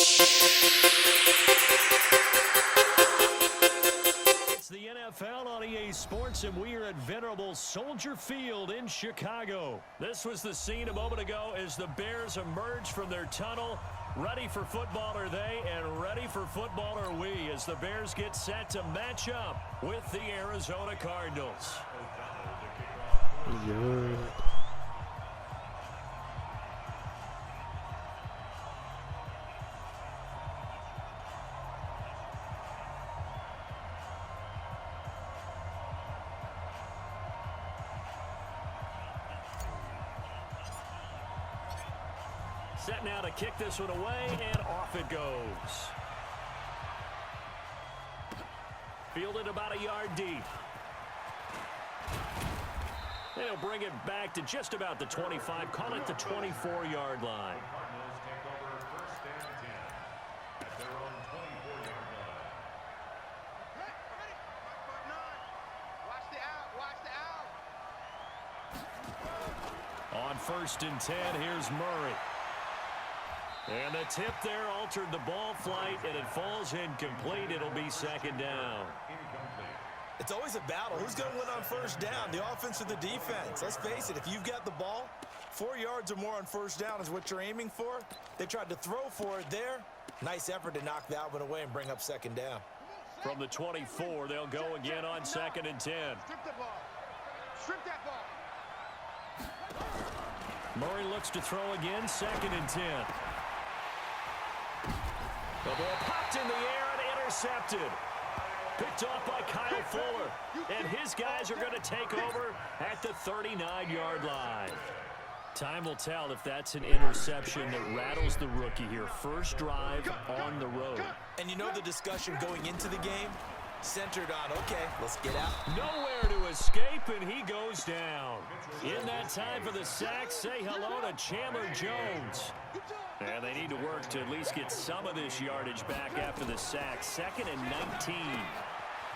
It's the NFL on EA Sports, and we are at venerable Soldier Field in Chicago. This was the scene a moment ago as the Bears emerged from their tunnel. Ready for football are they, and ready for football are we, as the Bears get set to match up with the Arizona Cardinals. Yeah. Set now to kick this one away, and off it goes. Fielded about a yard deep. And he'll bring it back to just about the 25, call it the 24-yard line. On 1st and 10, here's Murray. And the tip there altered the ball flight, and it falls incomplete. It'll be 2nd down. It's always a battle. Who's going to win on 1st down, the offense or the defense? Let's face it, if you've got the ball, 4 yards or more on 1st down is what you're aiming for. They tried to throw for it there. Nice effort to knock that one away and bring up 2nd down. From the 24, they'll go again on 2nd and 10. Strip the ball. Strip that ball. Murray looks to throw again, 2nd and 10. The ball popped in the air and intercepted. Picked off by Kyle Fuller. And his guys are going to take over at the 39-yard line. Time will tell if that's an interception that rattles the rookie here. First drive on the road. And you know the discussion going into the game? Centered on, okay, let's get out. Nowhere to escape, and he goes down. In that time for the sack, say hello to Chandler Jones. And they need to work to at least get some of this yardage back after the sack. 2nd and 19.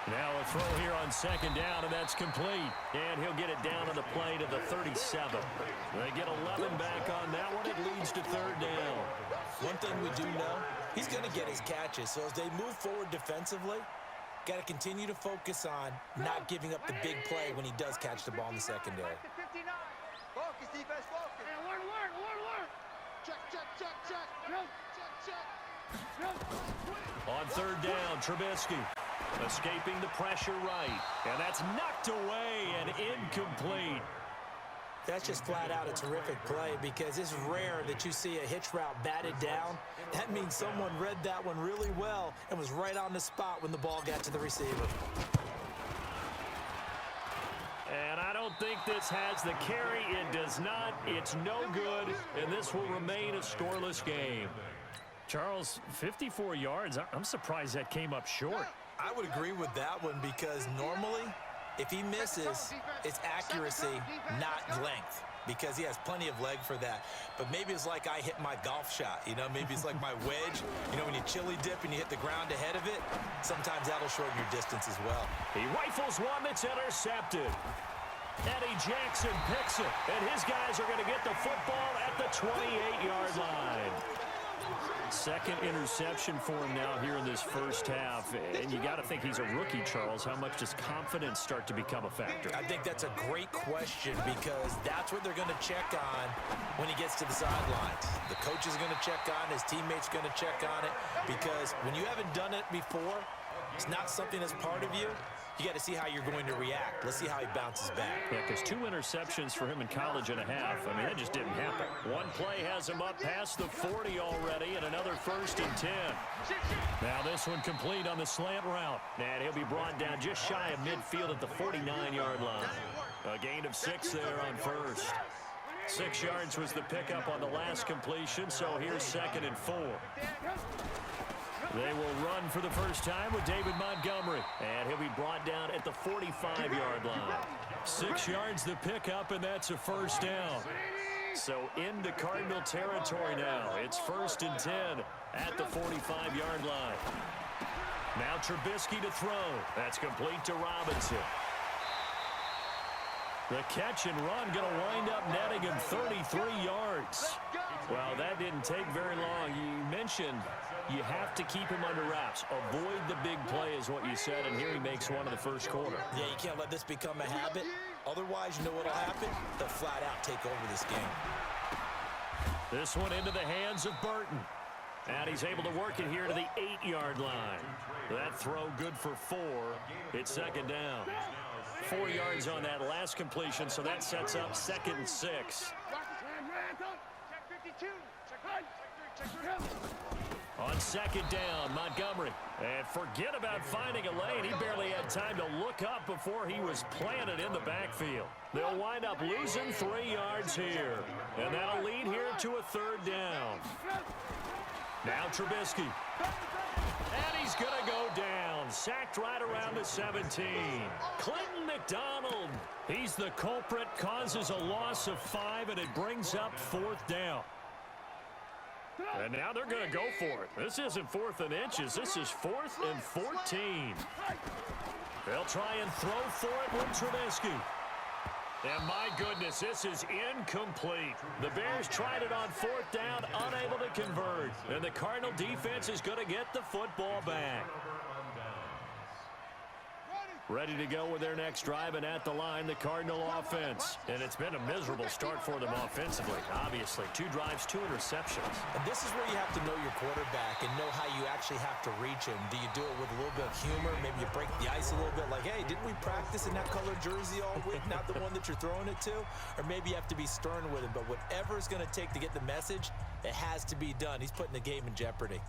Now a throw here on 2nd down, and that's complete. And he'll get it down on the play to the 37. They get 11 back on that one. It leads to 3rd down. One thing we do know, he's going to get his catches. So as they move forward defensively, got to continue to focus on not giving up the big play when he does catch the ball in the secondary. Focus, defense, focus. Learn. Check. On 3rd down, Trubisky escaping the pressure right. And that's knocked away and incomplete. That's just flat out a terrific play because it's rare that you see a hitch route batted down. That means someone read that one really well and was right on the spot when the ball got to the receiver. And I don't think this has the carry. It does not. It's no good. And this will remain a scoreless game. Charles, 54 yards. I'm surprised that came up short. I would agree with that one because normally, if he misses, it's accuracy, not length, because he has plenty of leg for that. But maybe it's like I hit my golf shot, you know, maybe it's like my wedge. You know, when you chili dip and you hit the ground ahead of it, sometimes that'll shorten your distance as well. He rifles one that's intercepted. Eddie Jackson picks it, and his guys are going to get the football at the 28-yard line. 2nd interception for him now here in this 1st half. And you got to think he's a rookie, Charles. How much does confidence start to become a factor? I think that's a great question because that's what they're going to check on when he gets to the sidelines. The coach is going to check on, his teammates going to check on it, because when you haven't done it before, it's not something that's part of you. You got to see how you're going to react. Let's see how he bounces back. Yeah, because 2 interceptions for him in college and a half. I mean, that just didn't happen. One play has him up past the 40 already, and another 1st and 10. Now this one complete on the slant route. And he'll be brought down just shy of midfield at the 49-yard line. A gain of 6 there on 1st. 6 yards was the pickup on the last completion, so here's 2nd and 4. They will run for the first time with David Montgomery. And he'll be brought down at the 45-yard line. 6 yards the pickup, and that's a 1st down. So into Cardinal territory now. It's 1st and 10 at the 45-yard line. Now Trubisky to throw. That's complete to Robinson. The catch and run going to wind up netting him 33 yards. Well, that didn't take very long. You mentioned You have to keep him under wraps. Avoid the big play is what you said, and here he makes one in the first quarter. Yeah, you can't let this become a habit. Otherwise, you know what'll happen? They'll flat out take over this game. This one into the hands of Burton. And he's able to work it here to the 8-yard line. That throw good for 4. It's second down. 4 yards on that last completion, so that sets up 2nd and 6. On second down, Montgomery. And forget about finding a lane. He barely had time to look up before he was planted in the backfield. They'll wind up losing 3 yards here. And that'll lead here to a 3rd down. Now Trubisky. And he's going to go down. Sacked right around the 17. Clinton McDonald. He's the culprit, causes a loss of 5, and it brings up 4th down. And now they're going to go for it. This isn't 4th and inches. This is 4th and 14. They'll try and throw for it with Trubisky. And my goodness, this is incomplete. The Bears tried it on 4th down, unable to convert. And the Cardinal defense is going to get the football back. Ready to go with their next drive, and at the line, the Cardinal offense. And it's been a miserable start for them offensively, obviously. 2 drives, 2 interceptions. And this is where you have to know your quarterback and know how you actually have to reach him. Do you do it with a little bit of humor? Maybe you break the ice a little bit, like, hey, didn't we practice in that colored jersey all week, not the one that you're throwing it to? Or maybe you have to be stern with him. But whatever it's going to take to get the message, it has to be done. He's putting the game in jeopardy.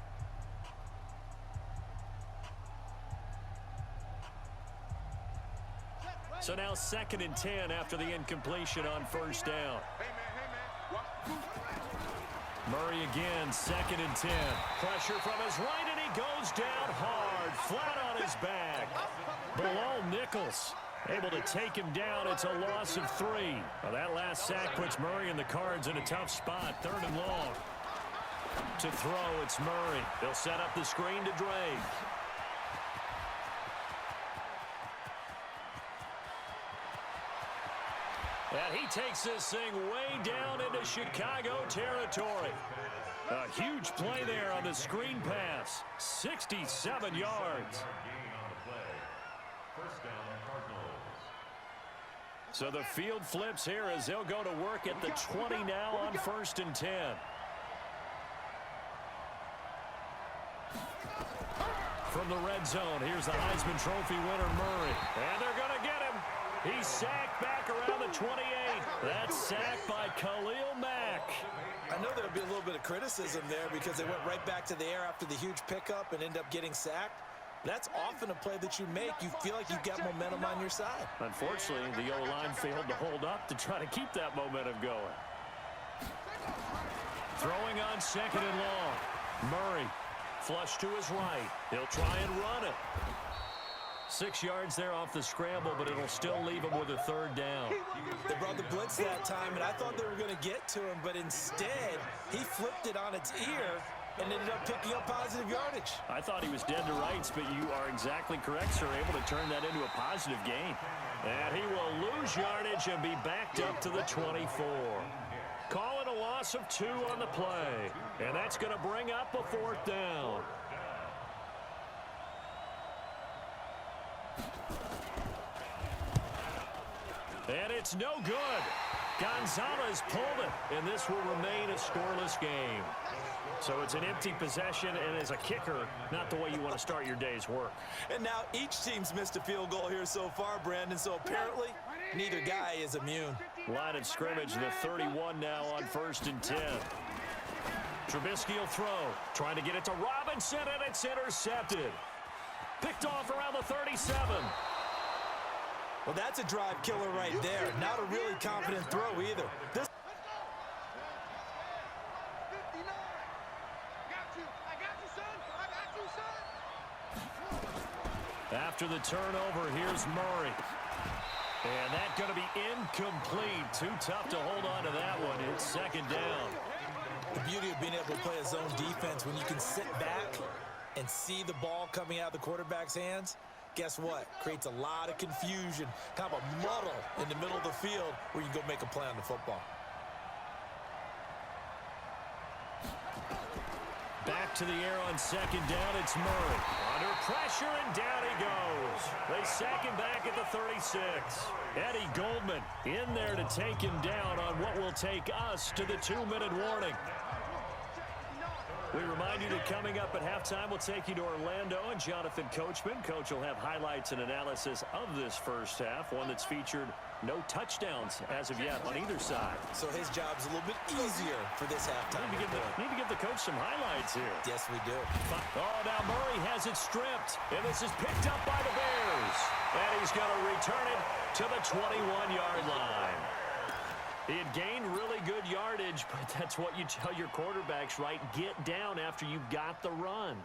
So now 2nd and 10 after the incompletion on 1st down. Murray again, 2nd and 10. Pressure from his right, and he goes down hard, flat on his back. Below Nichols, able to take him down. It's a loss of 3. Well, that last sack puts Murray and the Cards in a tough spot, 3rd and long. To throw, it's Murray. They'll set up the screen to Drake. And he takes this thing way down into Chicago territory. A huge play there on the screen pass. 67 yards. So the field flips here as they'll go to work at the 20 now on 1st and 10. From the red zone, here's the Heisman Trophy winner, Murray. And they're going to get him. He's sacked back around the 28. That's sacked by Khalil Mack. I know there'll be a little bit of criticism there because they went right back to the air after the huge pickup and end up getting sacked. That's often a play that you make. You feel like you've got momentum on your side. Unfortunately, the O-line failed to hold up to try to keep that momentum going. Throwing on 2nd and long. Murray, flush to his right. He'll try and run it. 6 yards there off the scramble, but it'll still leave him with a 3rd down. They brought the blitz that time, and I thought they were going to get to him, but instead, he flipped it on its ear and ended up picking up positive yardage. I thought he was dead to rights, but you are exactly correct, sir. Able to turn that into a positive gain. And he will lose yardage and be backed up to the 24. Calling a loss of 2 on the play. And that's going to bring up a 4th down. And it's no good. Gonzalez pulled it, and this will remain a scoreless game. So it's an empty possession, and as a kicker, not the way you want to start your day's work. And now each team's missed a field goal here so far, Brandon, so apparently neither guy is immune. Line of scrimmage, the 31 now on 1st and 10. Trubisky will throw, trying to get it to Robinson, and it's intercepted. Picked off around the 37. Well, that's a drive killer right there. Not a really confident throw either. This After the turnover, here's Murray. And that's going to be incomplete. Too tough to hold on to that one. It's 2nd down. The beauty of being able to play a zone defense when you can sit back and see the ball coming out of the quarterback's hands. Guess what? Creates a lot of confusion, kind of a muddle in the middle of the field where you can go make a play on the football. Back to the air on second down. It's Murray. Under pressure, and down he goes. They sack him back at the 36. Eddie Goldman in there to take him down on what will take us to the 2-minute warning. We remind you that coming up at halftime, we'll take you to Orlando and Jonathan Coachman. Coach will have highlights and analysis of this first half, one that's featured no touchdowns as of yet on either side. So his job's a little bit easier for this halftime. Need to give the coach some highlights here. Yes, we do. Oh, now Murray has it stripped, and this is picked up by the Bears. And he's going to return it to the 21-yard line. He had gained really good yardage, but that's what you tell your quarterbacks, right? Get down after you've got the run.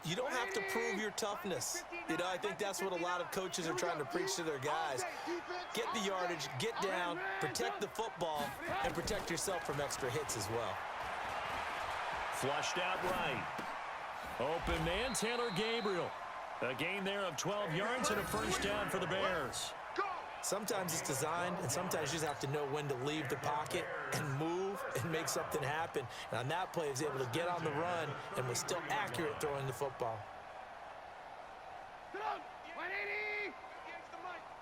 You don't have to prove your toughness. You know, I think that's what a lot of coaches are trying to preach to their guys. Get the yardage, get down, protect the football, and protect yourself from extra hits as well. Flushed out right. Open man, Taylor Gabriel. A gain there of 12 yards and a first down for the Bears. Sometimes it's designed, and sometimes you just have to know when to leave the pocket and move and make something happen. And on that play, he was able to get on the run and was still accurate throwing the football. 180!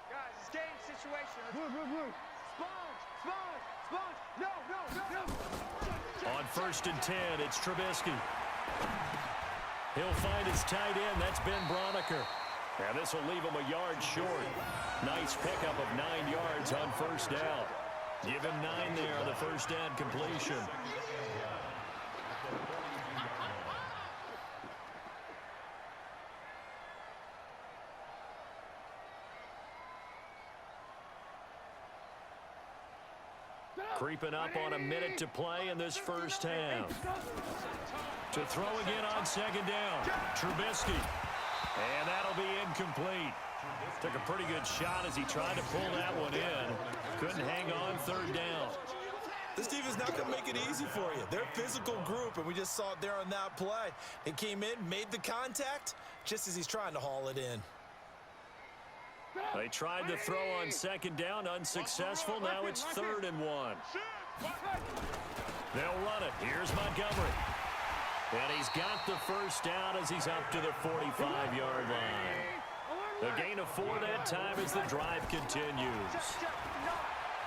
Guys, it's game situation. Sponge! No! On first and 10, it's Trubisky. He'll find his tight end. That's Ben Broniker. And this will leave him a yard short. Nice pickup of 9 yards on first down. Give him 9 there on the first down completion. Creeping up on a minute to play in this first half. To throw again on second down. Trubisky. And that'll be incomplete. Took a pretty good shot as he tried to pull that one in. Couldn't hang on third down. This defense not going to make it easy for you. They're a physical group, and we just saw it there on that play. They came in, made the contact, just as he's trying to haul it in. They tried to throw on second down, unsuccessful. Now it's 3rd and 1. They'll run it. Here's Montgomery. And he's got the first down as he's up to the 45-yard line. A gain of 4 that time as the drive continues.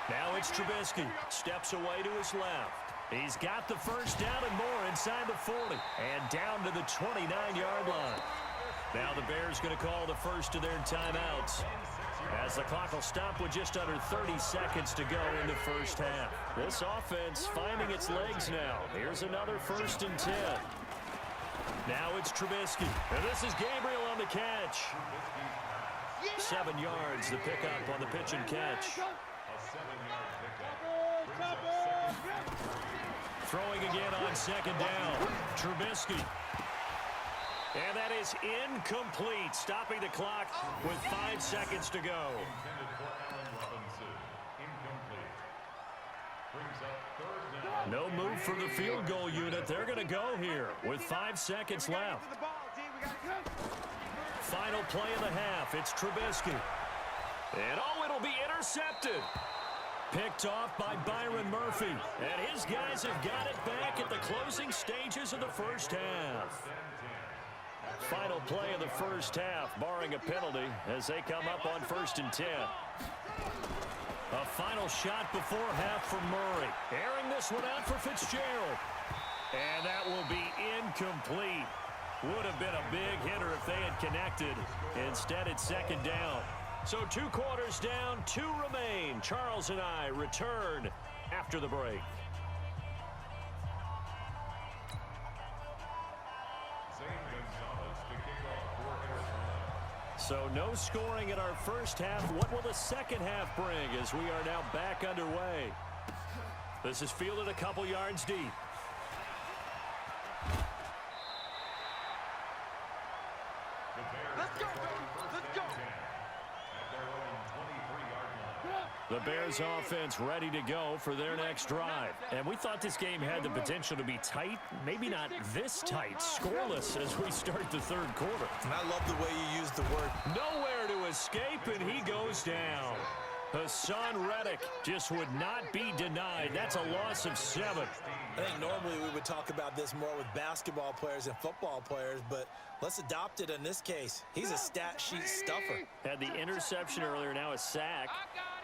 Now it's Trubisky. Steps away to his left. He's got the first down and more inside the 40. And down to the 29-yard line. Now the Bears going to call the first of their timeouts, as the clock will stop with just under 30 seconds to go in the first half. This offense finding its legs now. Here's another 1st and 10. Now it's Trubisky. And this is Gabriel on the catch. 7 yards, the pickup on the pitch and catch. Throwing again on second down. Trubisky. And that is incomplete, stopping the clock with 5 seconds to go. No move for the field goal unit. They're going to go here with 5 seconds left. Final play of the half. It's Trubisky. And oh, it'll be intercepted. Picked off by Byron Murphy. And his guys have got it back at the closing stages of the first half. Final play of the first half, barring a penalty, as they come up on 1st and 10. A final shot before half from Murray. Airing this one out for Fitzgerald. And that will be incomplete. Would have been a big hitter if they had connected. Instead, it's second down. So 2 quarters down, 2 remain. Charles and I return after the break. So no scoring in our first half. What will the second half bring as we are now back underway? This is fielded a couple yards deep. Let's go, baby. Let's go. The Bears offense ready to go for their next drive. And we thought this game had the potential to be tight. Maybe not this tight, scoreless as we start the 3rd quarter. And I love the way you use the word. Nowhere to escape, and he goes down. Hassan Reddick just would not be denied. That's a loss of 7. I think normally we would talk about this more with basketball players and football players, but let's adopt it in this case. He's a stat sheet stuffer. Had the interception earlier, now a sack.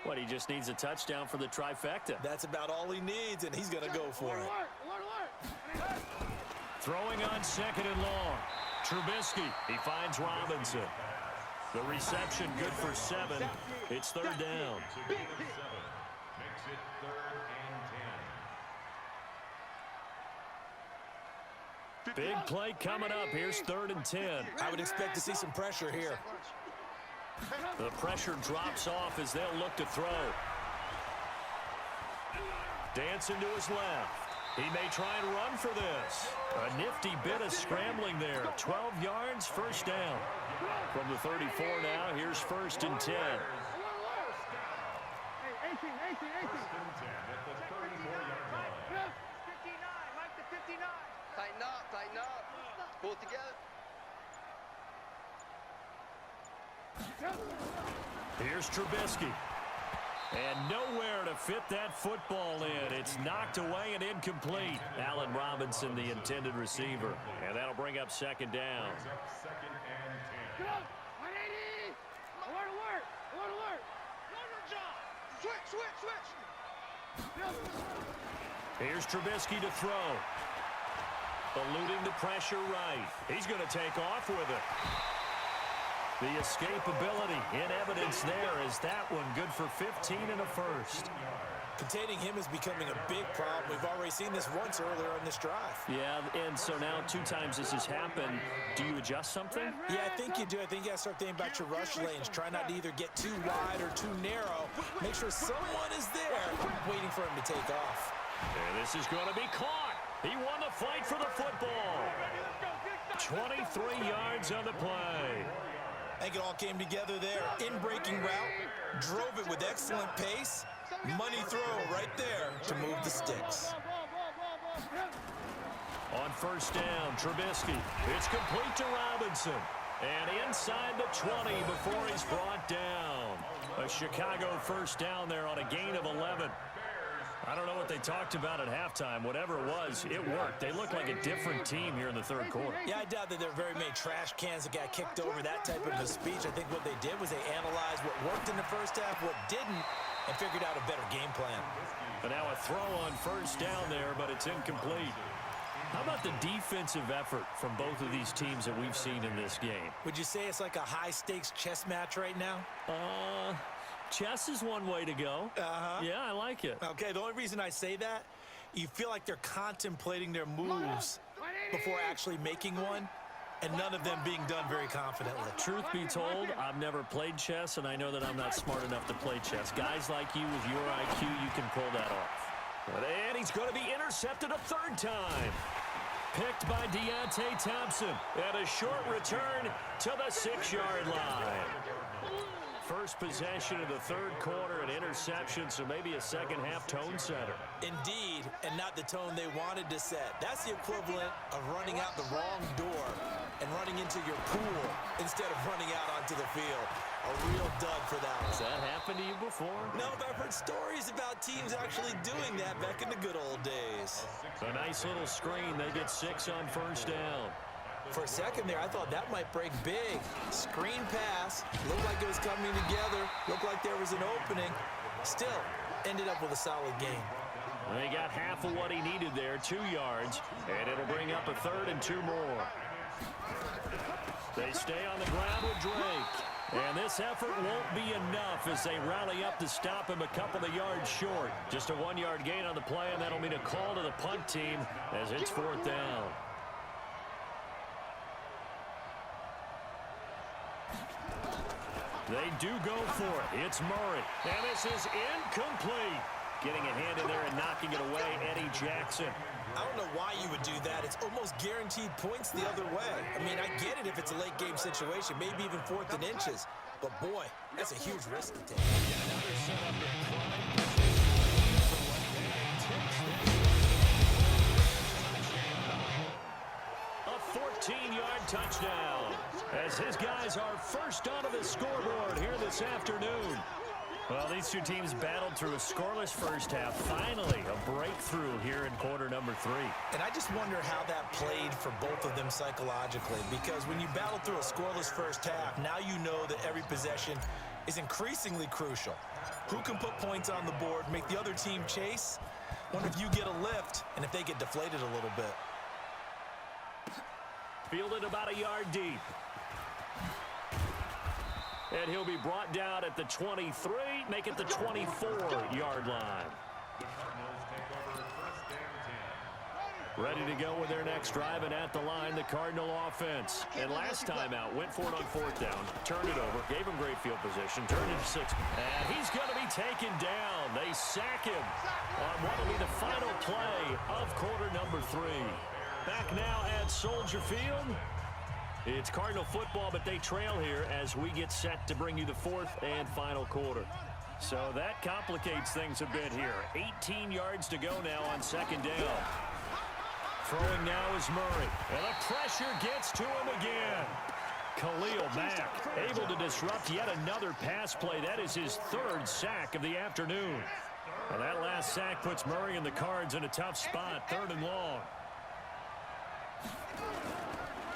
What, he just needs a touchdown for the trifecta. That's about all he needs, and he's going to go for it. Throwing on 2nd and long. Trubisky, he finds Robinson. The reception good for 7. It's 3rd down. Makes it 3rd and 10. Big play coming up. Here's 3rd and 10. I would expect to see some pressure here. The pressure drops off as they'll look to throw. Dancing to his left. He may try and run for this. A nifty bit of scrambling there. 12 yards, 1st down. From the 34 now, here's 1st and 10. 18, 18, 18. At the 34-yard line. 59, Mike the 59. Tighten up. Pull it together. Here's Trubisky. And nowhere to fit that football in. It's knocked away and incomplete. Allen Robinson, the intended receiver. And that'll bring up 2nd down. Brings up 2nd and 10. 180. Alert. Switch. Here's Trubisky to throw. Eluding the pressure right. He's going to take off with it. The escapability in evidence there is that one good for 15 and a 1st. Containing him is becoming a big problem. We've already seen this once earlier in this drive. Yeah, and so now 2 times this has happened. Do you adjust something? Yeah, I think you do. I think you got to start thinking about your rush lanes. Try not to either get too wide or too narrow. Make sure someone is there waiting for him to take off. And this is going to be caught. He won the fight for the football. 23 yards on the play. I think it all came together there. In-breaking route, drove it with excellent pace. Money throw right there to move the sticks. On 1st down, Trubisky. It's complete to Robinson. And inside the 20 before he's brought down. A Chicago 1st down there on a gain of 11. I don't know what they talked about at halftime. Whatever it was, it worked. They look like a different team here in the 3rd quarter. Yeah, I doubt that there are very many trash cans that got kicked over, that type of a speech. I think what they did was they analyzed what worked in the 1st half, what didn't, and figured out a better game plan. But now a throw on 1st down there, but it's incomplete. How about the defensive effort from both of these teams that we've seen in this game? Would you say it's like a high-stakes chess match right now? Chess is one way to go. Yeah, I like it. Okay, the only reason I say that, you feel like they're contemplating their moves before actually making one, and none of them being done very confidently. Truth be told, I've never played chess, and I know that I'm not smart enough to play chess. Guys like you with your IQ, you can pull that off. And he's going to be intercepted a 3rd time. Picked by Deontay Thompson. And a short return to the 6-yard line. First possession of the 3rd quarter, an interception, so maybe a second-half tone setter. Indeed, and not the tone they wanted to set. That's the equivalent of running out the wrong door and running into your pool instead of running out onto the field. A real dud for that one. Has that happened to you before? No, but I've heard stories about teams actually doing that back in the good old days. A nice little screen. They get 6 on 1st down. For a second there, I thought that might break big. Screen pass. Looked like it was coming together. Looked like there was an opening. Still, ended up with a solid game. Well, he got half of what he needed there, 2 yards, and it'll bring up a 3rd and 2 more. They stay on the ground with Drake. And this effort won't be enough as they rally up to stop him a couple of yards short. Just a 1-yard gain on the play, and that'll mean a call to the punt team as it's 4th down. They do go for it. It's Murray. And this is incomplete. Getting a hand in there and knocking it away, Eddie Jackson. I don't know why you would do that. It's almost guaranteed points the other way. I mean, I get it if it's a late game situation, maybe even 4th and inches. But boy, that's a huge risk to take. A 14-yard touchdown as his guys are first onto the scoreboard here this afternoon. Well, these two teams battled through a scoreless first half. Finally, a breakthrough here in quarter number 3. And I just wonder how that played for both of them psychologically, because when you battle through a scoreless first half, now you know that every possession is increasingly crucial. Who can put points on the board, make the other team chase? Wonder if you get a lift and if they get deflated a little bit. Fielded about a yard deep. And he'll be brought down at the 23, make it the 24-yard line. The Cardinals take over first and 10. Ready to go with their next drive, and at the line, the Cardinal offense. And last time out, went for it on fourth down, turned it over, gave him great field position, turned it to 6. And he's going to be taken down. They sack him on what will be the final play of quarter number 3. Back now at Soldier Field. It's Cardinal football, but they trail here as we get set to bring you the 4th and final quarter. So that complicates things a bit here. 18 yards to go now on second down. Throwing now is Murray. And the pressure gets to him again. Khalil Mack able to disrupt yet another pass play. That is his 3rd sack of the afternoon. Well, that last sack puts Murray and the Cards in a tough spot. 3rd and long.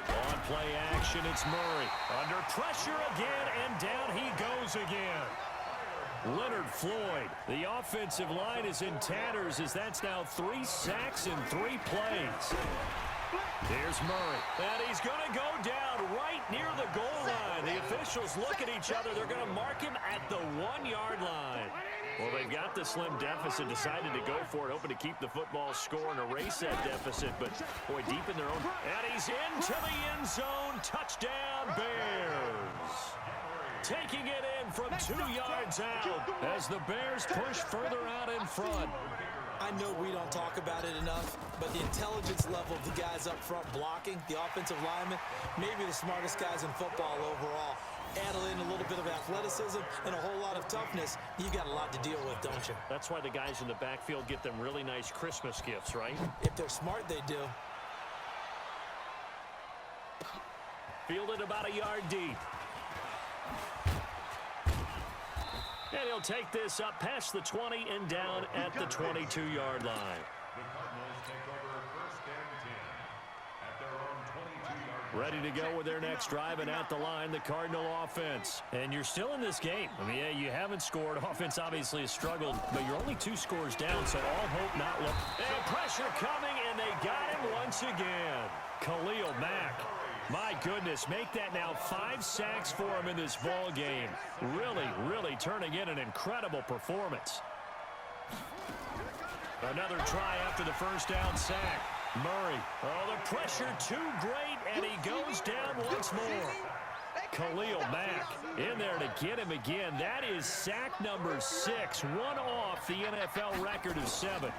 On play action, it's Murray. Under pressure again, and down he goes again. Leonard Floyd. The offensive line is in tatters as that's now 3 sacks in 3 plays. Here's Murray. And he's going to go down right near the goal line. The officials look at each other. They're going to mark him at the 1-yard line. Well, they've got the slim deficit, decided to go for it, hoping to keep the football score and erase that deficit. But, boy, deep in their own. And he's into the end zone. Touchdown, Bears. Taking it in from 2 yards out as the Bears push further out in front. I know we don't talk about it enough, but the intelligence level of the guys up front blocking, the offensive linemen, maybe the smartest guys in football overall. Add in a little bit of athleticism and a whole lot of toughness, you got a lot to deal with, don't you? That's why the guys in the backfield get them really nice Christmas gifts, right? If they're smart, they do. Fielded about a yard deep. And he'll take this up past the 20 and down at the 22-yard line. The Cardinals take over first and 10 at their own 22-yard line. Ready to go with their next drive, and at the line, the Cardinal offense. And you're still in this game. I mean, yeah, you haven't scored. Offense obviously has struggled, but you're only 2 scores down, so all hope not lost. And pressure coming, and they got him once again. Khalil Mack. My goodness, make that now 5 sacks for him in this ball game. Really turning in an incredible performance. Another try after the first down sack. Murray. Oh, the pressure too great, and he goes down once more. Khalil Mack in there to get him again. That is sack number 6, one off the NFL record of 7.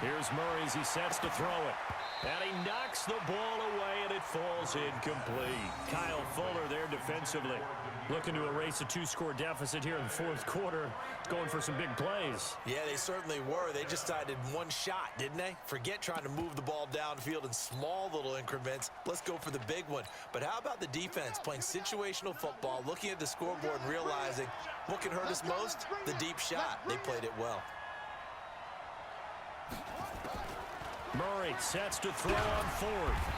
Here's Murray as he sets to throw it. And he knocks the ball away, and it falls incomplete. Kyle Fuller there defensively. Looking to erase a 2-score deficit here in the 4th quarter. Going for some big plays. Yeah, they certainly were. They just decided one shot, didn't they? Forget trying to move the ball downfield in small little increments. Let's go for the big one. But how about the defense playing situational football, looking at the scoreboard and realizing what can hurt us most? The deep shot. They played it well. Murray sets to throw on 4th.